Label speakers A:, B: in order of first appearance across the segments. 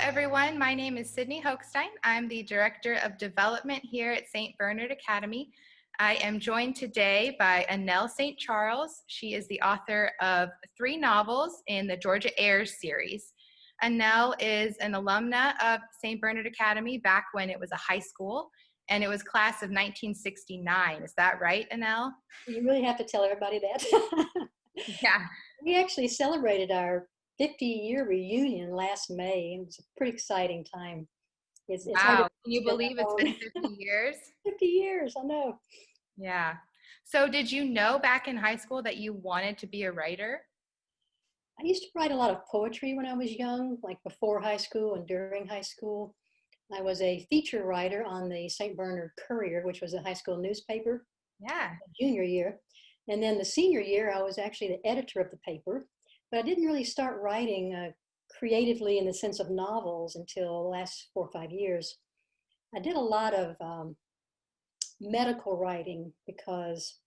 A: everyone. My name is Sydnie Hochstein. I'm the Director of Development here at St. Bernard Academy. I am joined today by Annell St. Charles. She is the author of 3 novels in the Georgia Heirs series. Annell is an alumna of St. Bernard Academy back when it was a high school, and it was class of 1969. Is that right, Annell?
B: You really have to tell everybody that.
A: Yeah.
B: We actually celebrated our 50-year reunion last May. It was a pretty exciting time. It's hard to
A: Wow. Can you believe it's been
B: own
A: 50 years?
B: 50 years, I know.
A: Yeah. So did you know back in high school that you wanted to be a writer?
B: I used to write a lot of poetry when I was young, like before high school and during high school. I was a feature writer on the St. Bernard Courier, which was a high school newspaper,
A: Yeah.
B: junior year. And then the senior year, I was actually the editor of the paper, but I didn't really start writing creatively in the sense of novels until the last 4 or 5 years. I did a lot of medical writing because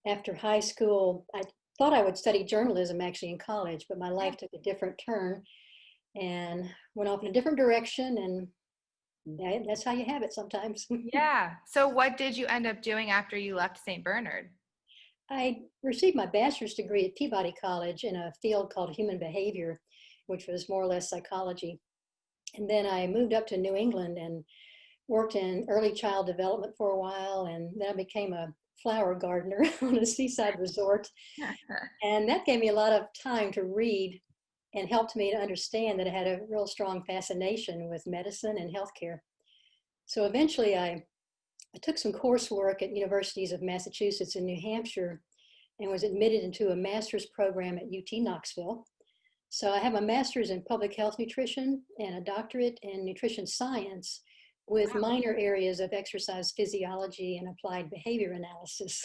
B: after high school, I thought I would study journalism actually in college, but my life took a different turn and went off in a different direction. And that's how you have it sometimes.
A: Yeah. So what did you end up doing after you left St. Bernard?
B: I received my bachelor's degree at Peabody College in a field called human behavior, which was more or less psychology. And then I moved up to New England and worked in early child development for a while. And then I became a flower gardener on a seaside resort. And that gave me a lot of time to read and helped me to understand that I had a real strong fascination with medicine and healthcare. So eventually I took some coursework at universities of Massachusetts and New Hampshire and was admitted into a master's program at UT Knoxville. So I have a master's in public health nutrition and a doctorate in nutrition science with
A: Wow.
B: minor areas of exercise physiology and applied behavior analysis.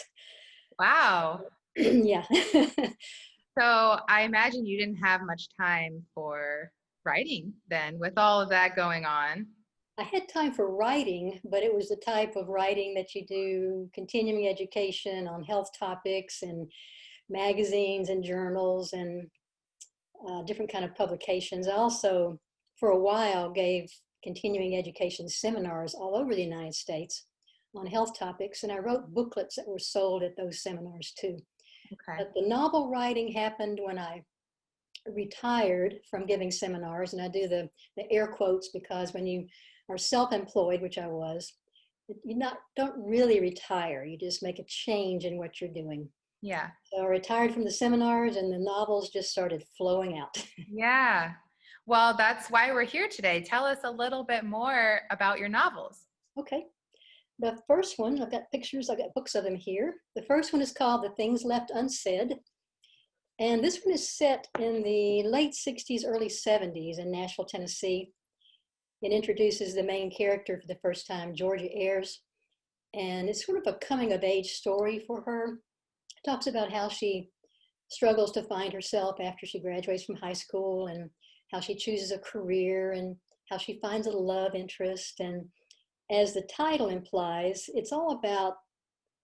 A: Wow.
B: Yeah.
A: So I imagine you didn't have much time for writing then with all of that going on.
B: I had time for writing, but it was the type of writing that you do continuing education on health topics and magazines and journals and different kind of publications. I also, for a while, gave continuing education seminars all over the United States on health topics, and I wrote booklets that were sold at those seminars too.
A: Okay.
B: But the novel writing happened when I retired from giving seminars, and I do the air quotes because when you are self-employed, which I was, don't really retire. You just make a change in what you're doing.
A: Yeah.
B: So I retired from the seminars and the novels just started flowing out.
A: Yeah. Well, that's why we're here today. Tell us a little bit more about your novels.
B: Okay. The first one, I've got pictures, I've got books of them here. The first one is called The Things Left Unsaid. And this one is set in the late 60s, early 70s in Nashville, Tennessee. It introduces the main character for the first time, Georgia Ayers. And it's sort of a coming of age story for her. It talks about how she struggles to find herself after she graduates from high school and how she chooses a career and how she finds a love interest. And as the title implies, it's all about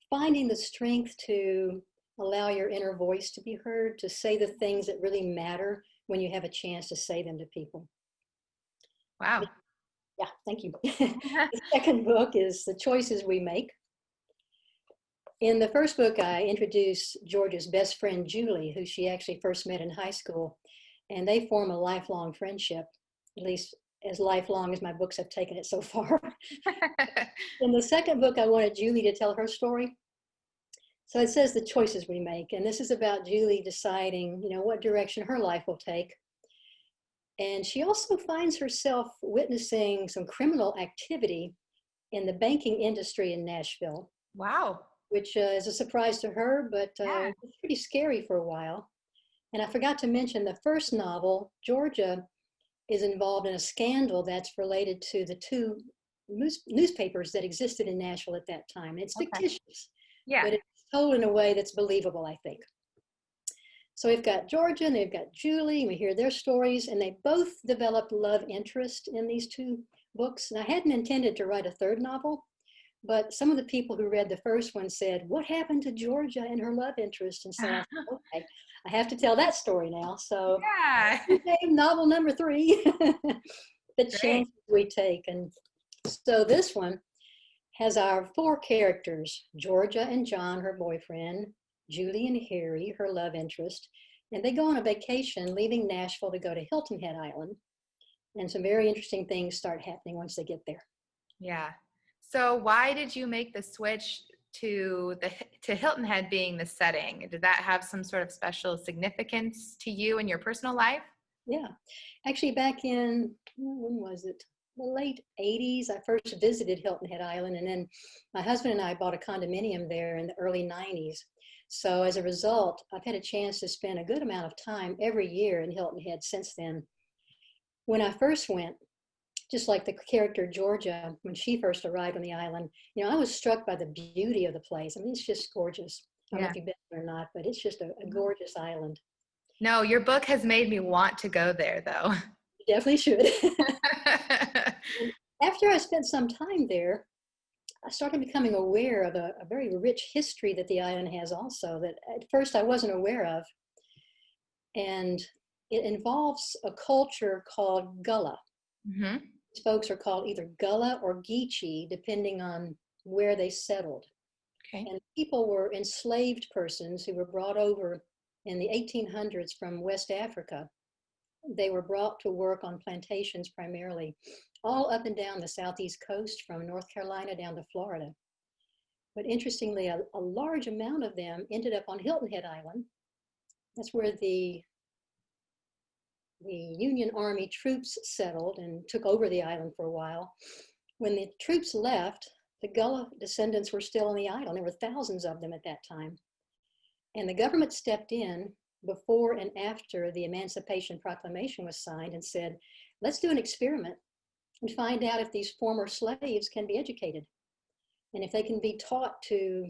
B: finding the strength to allow your inner voice to be heard, to say the things that really matter when you have a chance to say them to people.
A: Wow.
B: Yeah, thank you. The second book is The Choices We Make. In the first book, I introduce Georgia's best friend, Julie, who she actually first met in high school, and they form a lifelong friendship, at least as lifelong as my books have taken it so far. In the second book, I wanted Julie to tell her story. So it says The Choices We Make, and this is about Julie deciding, what direction her life will take. And she also finds herself witnessing some criminal activity in the banking industry in Nashville.
A: Wow.
B: Which is a surprise to her, but
A: Yeah.
B: it's pretty scary for a while. And I forgot to mention the first novel, Georgia is involved in a scandal that's related to the 2 newspapers that existed in Nashville at that time. It's fictitious,
A: Yeah.
B: but it's told in a way that's believable, I think. So we've got Georgia and they've got Julie, and we hear their stories, and they both developed love interest in these 2 books. And I hadn't intended to write a third novel, but some of the people who read the first one said, what happened to Georgia and her love interest? And so I said, okay, I have to tell that story now. So
A: Yeah.
B: novel number 3. the
A: Great.
B: chances we take. And so this one has our four characters, Georgia and John, her boyfriend, Julie and Harry, her love interest, and they go on a vacation, leaving Nashville to go to Hilton Head Island. And some very interesting things start happening once they get there.
A: Yeah. So why did you make the switch to Hilton Head being the setting? Did that have some sort of special significance to you in your personal life?
B: Yeah, actually back in, when was it? The late 80s, I first visited Hilton Head Island, and then my husband and I bought a condominium there in the early 90s. So as a result, I've had a chance to spend a good amount of time every year in Hilton Head since then. When I first went, just like the character Georgia, when she first arrived on the island, I was struck by the beauty of the place. I mean, it's just gorgeous. I don't know
A: Yeah.
B: if you've been there or not, but it's just a gorgeous island.
A: No, your book has made me want to go there though.
B: You definitely should. After I spent some time there, I started becoming aware of a very rich history that the island has also that at first I wasn't aware of. And it involves a culture called Gullah.
A: Hmm.
B: These folks are called either Gullah or Geechee, depending on where they settled.
A: Okay.
B: And people were enslaved persons who were brought over in the 1800s from West Africa. They were brought to work on plantations primarily, all up and down the southeast coast from North Carolina down to Florida. But interestingly, a large amount of them ended up on Hilton Head Island. That's where the Union Army troops settled and took over the island for a while. When the troops left, the Gullah descendants were still on the island. There were thousands of them at that time. And the government stepped in before and after the Emancipation Proclamation was signed and said, let's do an experiment and find out if these former slaves can be educated and if they can be taught to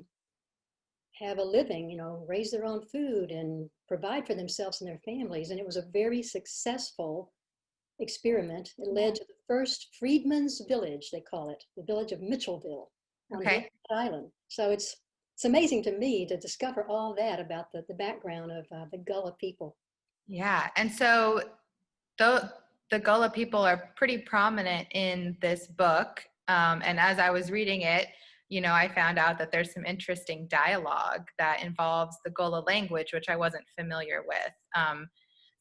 B: have a living, raise their own food and provide for themselves and their families. And it was a very successful experiment. It led to the first freedmen's village, they call it, the village of Mitchellville on
A: Okay.
B: Hilton Island. So it's amazing to me to discover all that about the background of the Gullah people.
A: Yeah. And so the Gullah people are pretty prominent in this book. And as I was reading it, I found out that there's some interesting dialogue that involves the Gullah language, which I wasn't familiar with.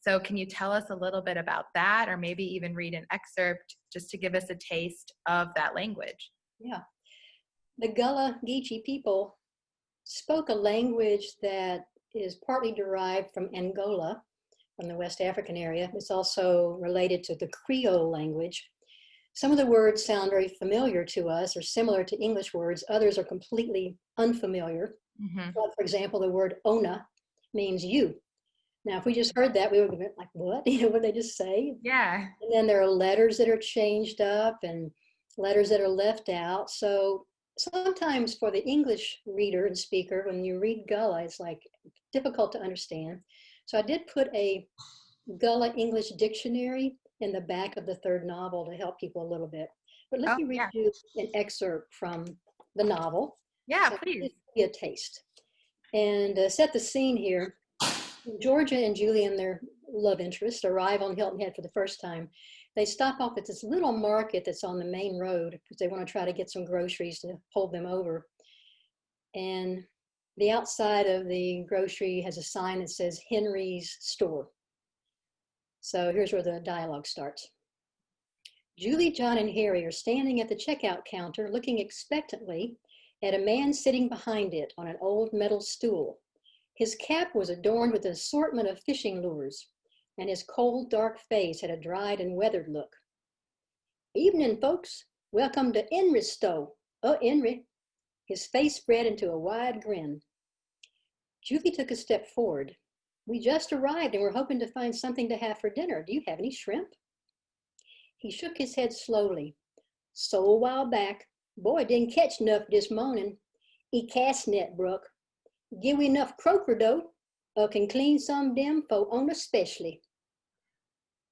A: So can you tell us a little bit about that, or maybe even read an excerpt just to give us a taste of that language?
B: Yeah. The Gullah Geechee people spoke a language that is partly derived from Angola, from the West African area. It's also related to the Creole language. Some of the words sound very familiar to us or similar to English words. Others are completely unfamiliar.
A: Mm-hmm.
B: For example, the word ona means you. Now, if we just heard that, we would be like, what? What did they just say?
A: Yeah.
B: And then there are letters that are changed up and letters that are left out. So sometimes for the English reader and speaker, when you read Gullah, it's like difficult to understand. So I did put a Gullah English dictionary in the back of the third novel to help people a little bit. But let
A: Oh,
B: me read
A: yeah.
B: you an excerpt from the novel.
A: Yeah,
B: So
A: please.
B: just give you a taste. And set the scene here. Georgia and Julie and their love interest arrive on Hilton Head for the first time. They stop off at this little market that's on the main road because they want to try to get some groceries to hold them over. And the outside of the grocery has a sign that says Henry's Store. So here's where the dialogue starts. Julie, John, and Harry are standing at the checkout counter looking expectantly at a man sitting behind it on an old metal stool. His cap was adorned with an assortment of fishing lures, and his cold, dark face had a dried and weathered look. Evening, folks. Welcome to Henry's Store. Oh, Henry. His face spread into a wide grin. Julie took a step forward. We just arrived and we're hoping to find something to have for dinner. Do you have any shrimp? He shook his head slowly. So a while back, boy didn't catch enough this morning. He cast net, Brooke. Give we enough croaker though, or can clean some dem for on especially.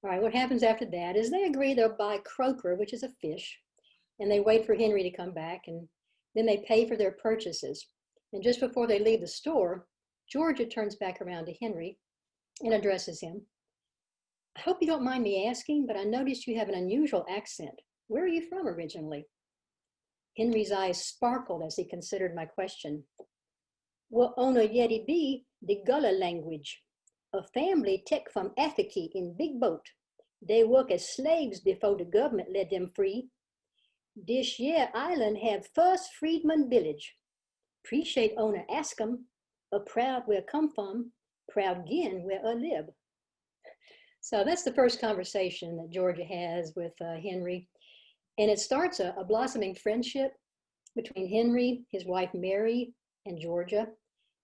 B: All right, what happens after that is they agree they'll buy croaker, which is a fish, and they wait for Henry to come back, and then they pay for their purchases. And just before they leave the store, Georgia turns back around to Henry and addresses him. I hope you don't mind me asking, but I noticed you have an unusual accent. Where are you from originally? Henry's eyes sparkled as he considered my question. Well, ono yeti be the Gullah language. A family take from Africa in big boat. They work as slaves before the government let them free. This year island have first freedman village. Appreciate owner ask 'em. A proud where come from, proud gin where I live. So that's the first conversation that Georgia has with Henry. And it starts a blossoming friendship between Henry, his wife Mary, and Georgia,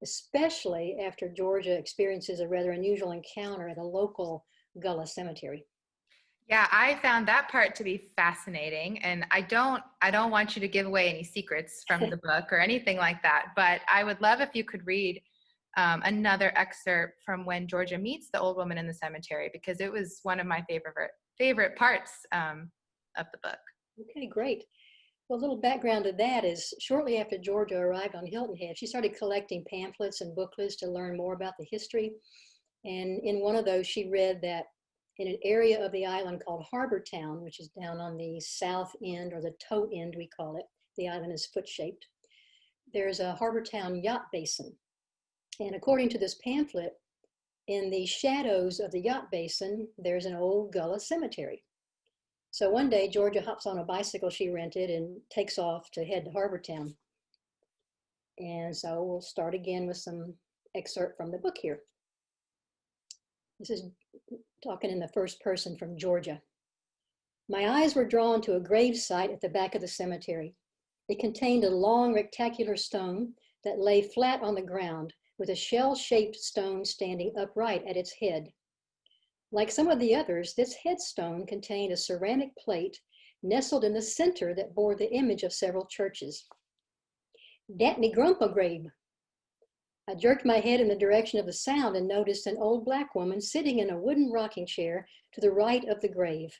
B: especially after Georgia experiences a rather unusual encounter at a local Gullah cemetery.
A: Yeah, I found that part to be fascinating, and I don't want you to give away any secrets from the book or anything like that, but I would love if you could read another excerpt from when Georgia meets the old woman in the cemetery, because it was one of my favorite parts of the book.
B: Okay, great. Well, a little background to that is shortly after Georgia arrived on Hilton Head, she started collecting pamphlets and booklets to learn more about the history. And in one of those, she read that in an area of the island called Harbor Town, which is down on the south end, or the toe end, we call it. The island is foot-shaped. There's a Harbor Town yacht basin. And according to this pamphlet, in the shadows of the yacht basin, there's an old Gullah cemetery. So one day, Georgia hops on a bicycle she rented and takes off to head to Harbor Town. And so we'll start again with some excerpt from the book here. This is talking in the first person from Georgia. My eyes were drawn to a grave site at the back of the cemetery. It contained a long rectangular stone that lay flat on the ground, with a shell-shaped stone standing upright at its head. Like some of the others, this headstone contained a ceramic plate nestled in the center that bore the image of several churches. Dat me grandpa grave. I jerked my head in the direction of the sound and noticed an old black woman sitting in a wooden rocking chair to the right of the grave.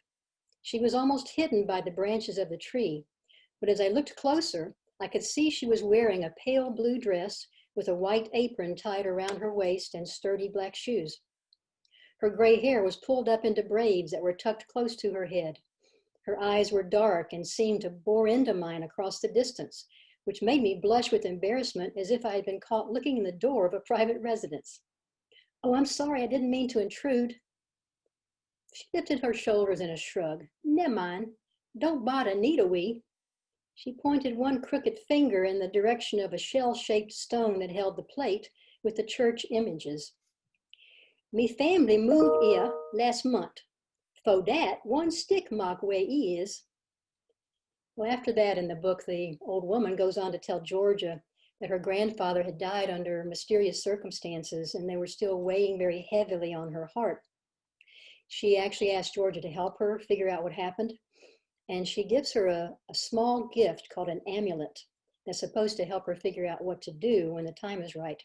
B: She was almost hidden by the branches of the tree, but as I looked closer, I could see she was wearing a pale blue dress with a white apron tied around her waist and sturdy black shoes. Her gray hair was pulled up into braids that were tucked close to her head. Her eyes were dark and seemed to bore into mine across the distance, which made me blush with embarrassment as if I had been caught looking in the door of a private residence. Oh, I'm sorry, I didn't mean to intrude. She lifted her shoulders in a shrug. Never mind, don't bother Nita we. She pointed one crooked finger in the direction of a shell-shaped stone that held the plate with the church images. Me family moved here last month. For that, one stick mark where he is. Well, after that in the book, the old woman goes on to tell Georgia that her grandfather had died under mysterious circumstances and they were still weighing very heavily on her heart. She actually asked Georgia to help her figure out what happened. And she gives her a small gift called an amulet that's supposed to help her figure out what to do when the time is right.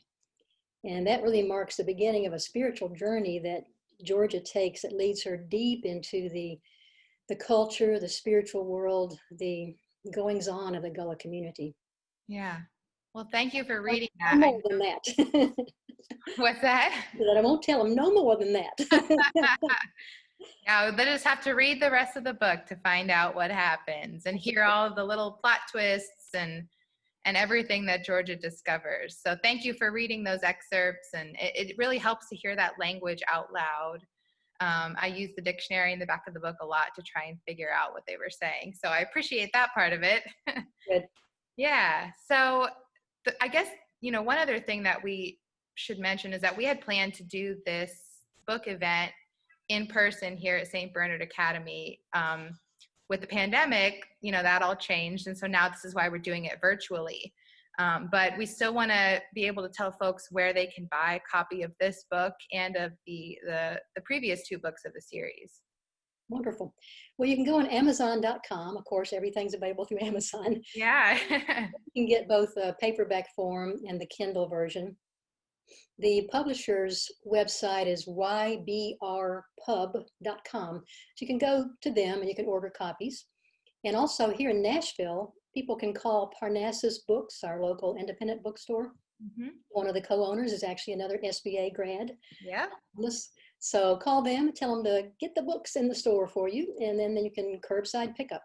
B: And that really marks the beginning of a spiritual journey that Georgia takes that leads her deep into the culture, the spiritual world, the goings on of the Gullah community.
A: Yeah. Well, thank you for reading
B: No
A: that.
B: more than that.
A: What's that?
B: But I won't tell them no more than that.
A: Yeah, they just have to read the rest of the book to find out what happens and hear all of the little plot twists and everything that Georgia discovers. So thank you for reading those excerpts, and it really helps to hear that language out loud. I use the dictionary in the back of the book a lot to try and figure out what they were saying. So I appreciate that part of it.
B: Good.
A: Yeah. So I guess, one other thing that we should mention is that we had planned to do this book event in person here at St. Bernard Academy. With the pandemic, that all changed. And so now this is why we're doing it virtually. But we still want to be able to tell folks where they can buy a copy of this book and of the previous two books of the series.
B: Wonderful. Well, you can go on Amazon.com. Of course, everything's available through Amazon.
A: Yeah.
B: You can get both the paperback form and the Kindle version. The publisher's website is ybrpub.com. So you can go to them and you can order copies. And also here in Nashville, people can call Parnassus Books, our local independent bookstore. Mm-hmm. One of the co-owners is actually another SBA grad.
A: Yeah.
B: So call them, tell them to get the books in the store for you, and then you can curbside pickup.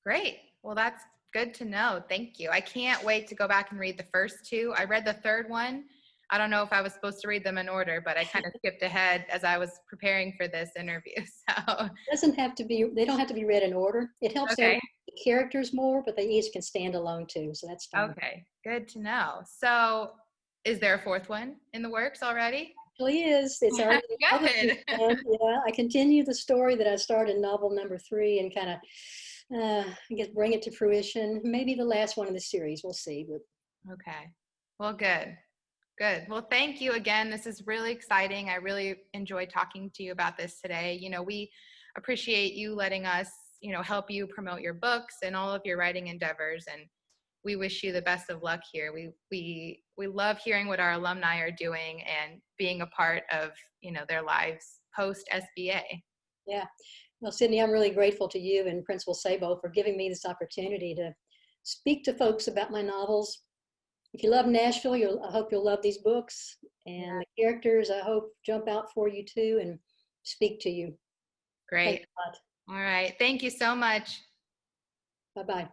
A: Great. Well, that's good to know. Thank you. I can't wait to go back and read the first two. I read the third one. I don't know if I was supposed to read them in order, but I kind of skipped ahead as I was preparing for this interview. So,
B: Doesn't have to be, they don't have to be read in order. It helps to
A: okay.
B: understand the characters more, but they each can stand alone too, so that's fine.
A: Okay. Good to know. So, is there a fourth one in the works already?
B: Actually is. It's already publishing
A: Good.
B: done. Yeah, I continue the story that I started in novel number 3 and kind of, I guess, bring it to fruition. Maybe the last one in the series. We'll see. But
A: Okay. Well, good. Good. Well, thank you again. This is really exciting. I really enjoyed talking to you about this today. We appreciate you letting us, help you promote your books and all of your writing endeavors. And we wish you the best of luck here. We love hearing what our alumni are doing and being a part of, their lives post SBA.
B: yeah. Well, Sydney, I'm really grateful to you and Principal Sabo for giving me this opportunity to speak to folks about my novels. If you love Nashville, I hope you'll love these books. And
A: Yeah.
B: the characters, I hope, jump out for you too and speak to you. Thanks
A: Great.
B: a lot.
A: All right. Thank you so much.
B: Bye-bye.